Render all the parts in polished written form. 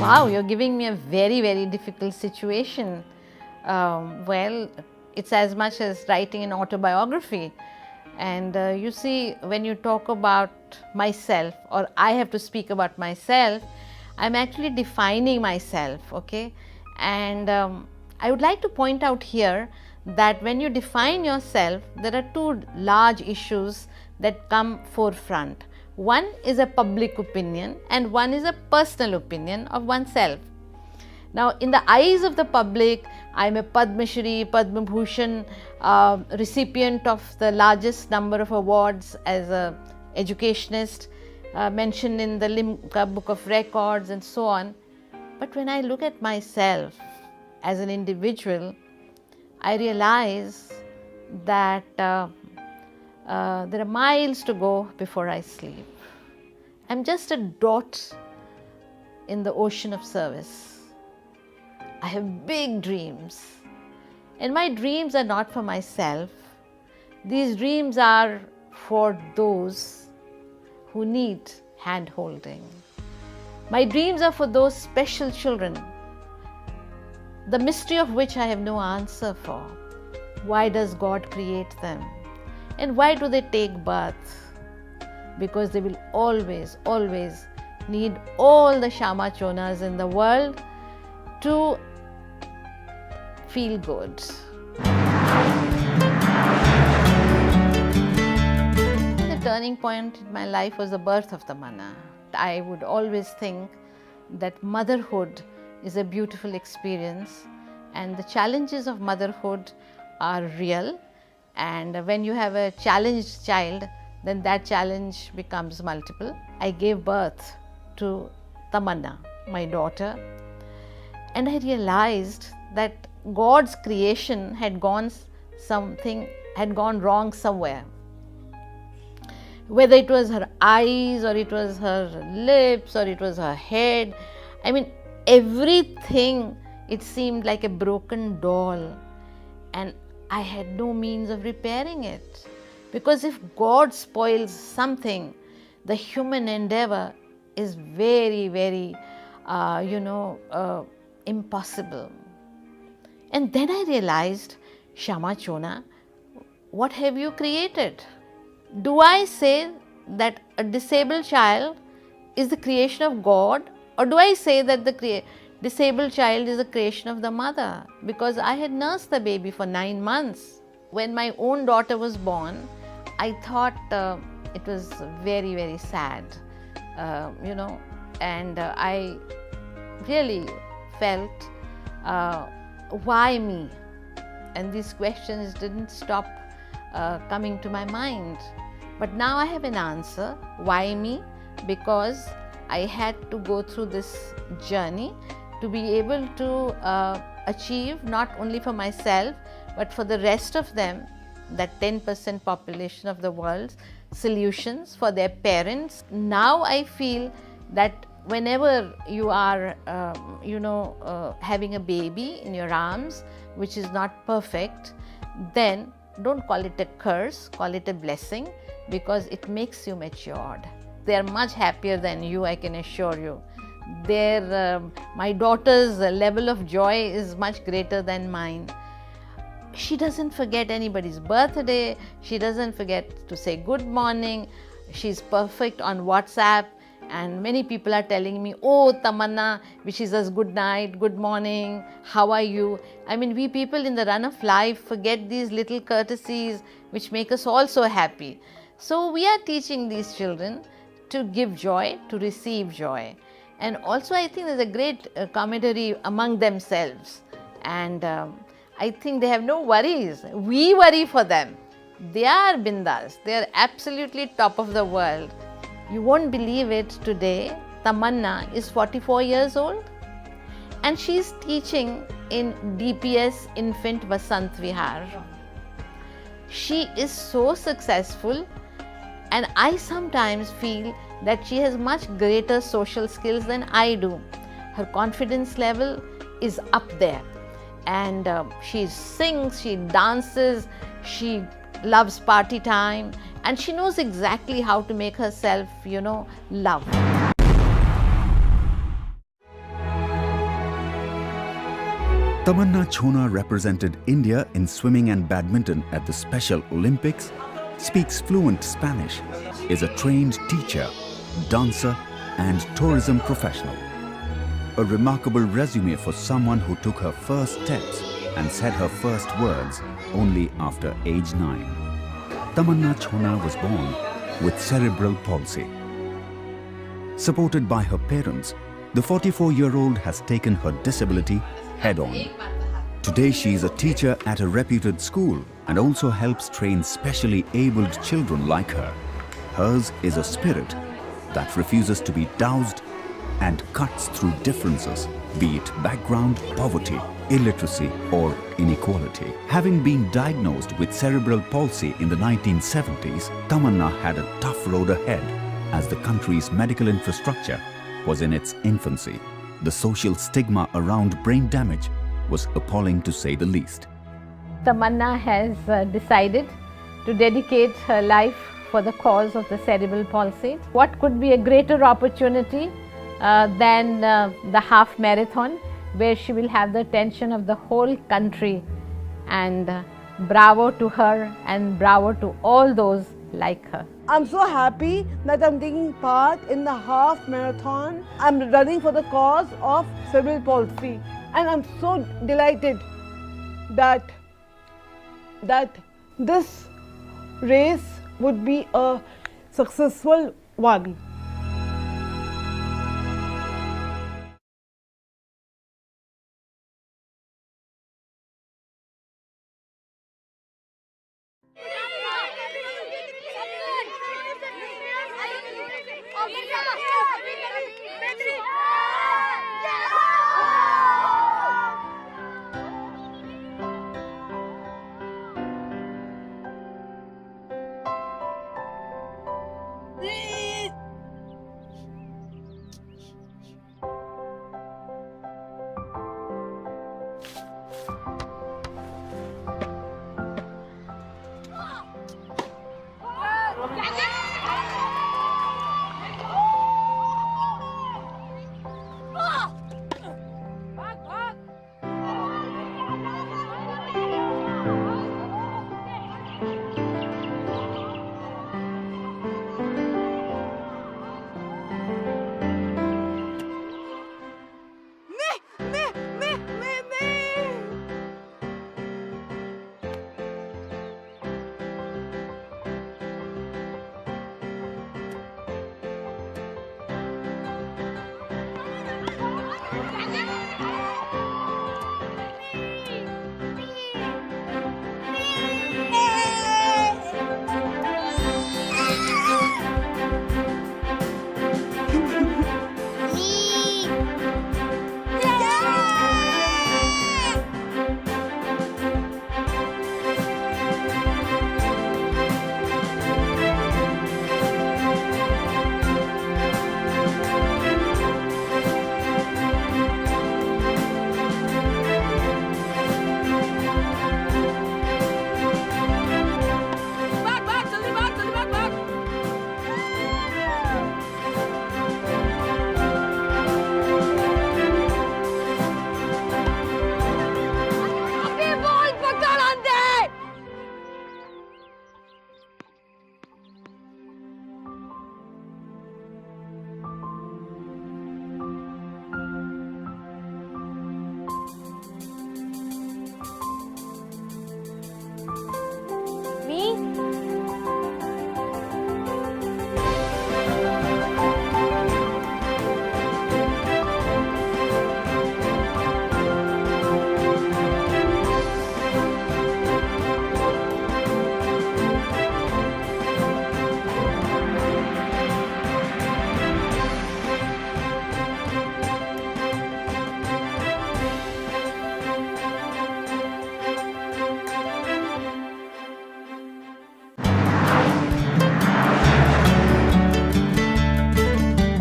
Wow, you're giving me a very, very difficult situation. Well, it's as much as writing an autobiography. And you see, when you talk about myself, or I have to speak about myself, I'm actually defining myself, okay? And I would like to point out here that when you define yourself, there are two large issues that come forefront. One is a public opinion and one is a personal opinion of oneself. Now, in the eyes of the public, I'm a Padma Shri, Padma Bhushan recipient of the largest number of awards as an educationist, mentioned in the Limca Book of Records and so on. But when I look at myself as an individual, I realize that there are miles to go before I sleep. I'm just a dot in the ocean of service. I have big dreams, and my dreams are not for myself. These dreams are for those who need hand-holding. My dreams are for those special children, the mystery of which I have no answer for. Why does God create them? And why do they take birth? Because they will always, always need all the Shama Chonas in the world to feel good. The turning point in my life was the birth of Tamanna. I would always think that motherhood is a beautiful experience, and the challenges of motherhood are real, and when you have a challenged child, then that challenge becomes multiple. I gave birth to Tamanna, my daughter, and I realized that God's creation had gone wrong somewhere. Whether it was her eyes, or it was her lips, or it was her head, I mean, everything, it seemed like a broken doll, and I had no means of repairing it. Because if God spoils something, the human endeavor is very, very, impossible. And then I realized, Shama Chona, what have you created? Do I say that a disabled child is the creation of God, or do I say that the disabled child is the creation of the mother? Because I had nursed the baby for 9 months. When my own daughter was born, I thought it was very, very sad, and I really felt, why me? And these questions didn't stop coming to my mind. But now I have an answer. Why me? Because I had to go through this journey to be able to achieve, not only for myself, but for the rest of them, that 10% population of the world, solutions for their parents. Now I feel that whenever you are, having a baby in your arms, which is not perfect, then don't call it a curse, call it a blessing, because it makes you matured. They are much happier than you, I can assure you. My daughter's level of joy is much greater than mine. She doesn't forget anybody's birthday. She doesn't forget to say good morning. She's perfect on WhatsApp. And many people are telling me, oh, Tamanna wishes us good night, good morning, how are you? I mean, we people in the run of life forget these little courtesies which make us all so happy. So we are teaching these children to give joy, to receive joy. And also I think there's a great camaraderie among themselves. And I think they have no worries. We worry for them. They are bindas. They are absolutely top of the world. You won't believe it, today Tamanna is 44 years old and she's teaching in DPS Infant Vasant Vihar. She is so successful, and I sometimes feel that she has much greater social skills than I do. Her confidence level is up there, and she sings, she dances, she loves party time, and she knows exactly how to make herself, loved. Tamanna Chhona represented India in swimming and badminton at the Special Olympics, speaks fluent Spanish, is a trained teacher, dancer and tourism professional. A remarkable resume for someone who took her first steps and said her first words only after age 9. Tamanna Chhona was born with cerebral palsy. Supported by her parents, the 44-year-old has taken her disability head-on. Today she is a teacher at a reputed school and also helps train specially abled children like her. Hers is a spirit that refuses to be doused and cuts through differences, be it background, poverty, illiteracy or inequality. Having been diagnosed with cerebral palsy in the 1970s, Tamanna had a tough road ahead as the country's medical infrastructure was in its infancy. The social stigma around brain damage was appalling to say the least. Tamanna has decided to dedicate her life for the cause of the cerebral palsy. What could be a greater opportunity than the half marathon, where she will have the attention of the whole country, and bravo to her and bravo to all those like her. I'm so happy that I'm taking part in the half marathon. I'm running for the cause of cerebral palsy, and I'm so delighted that this race would be a successful one.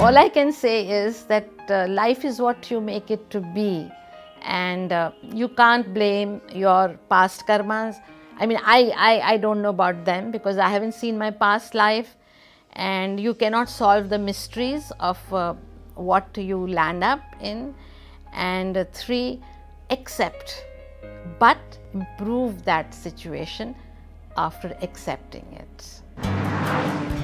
All I can say is that life is what you make it to be, and you can't blame your past karmas. I mean, I don't know about them because I haven't seen my past life, and you cannot solve the mysteries of what you land up in. And 3, accept, but improve that situation after accepting it.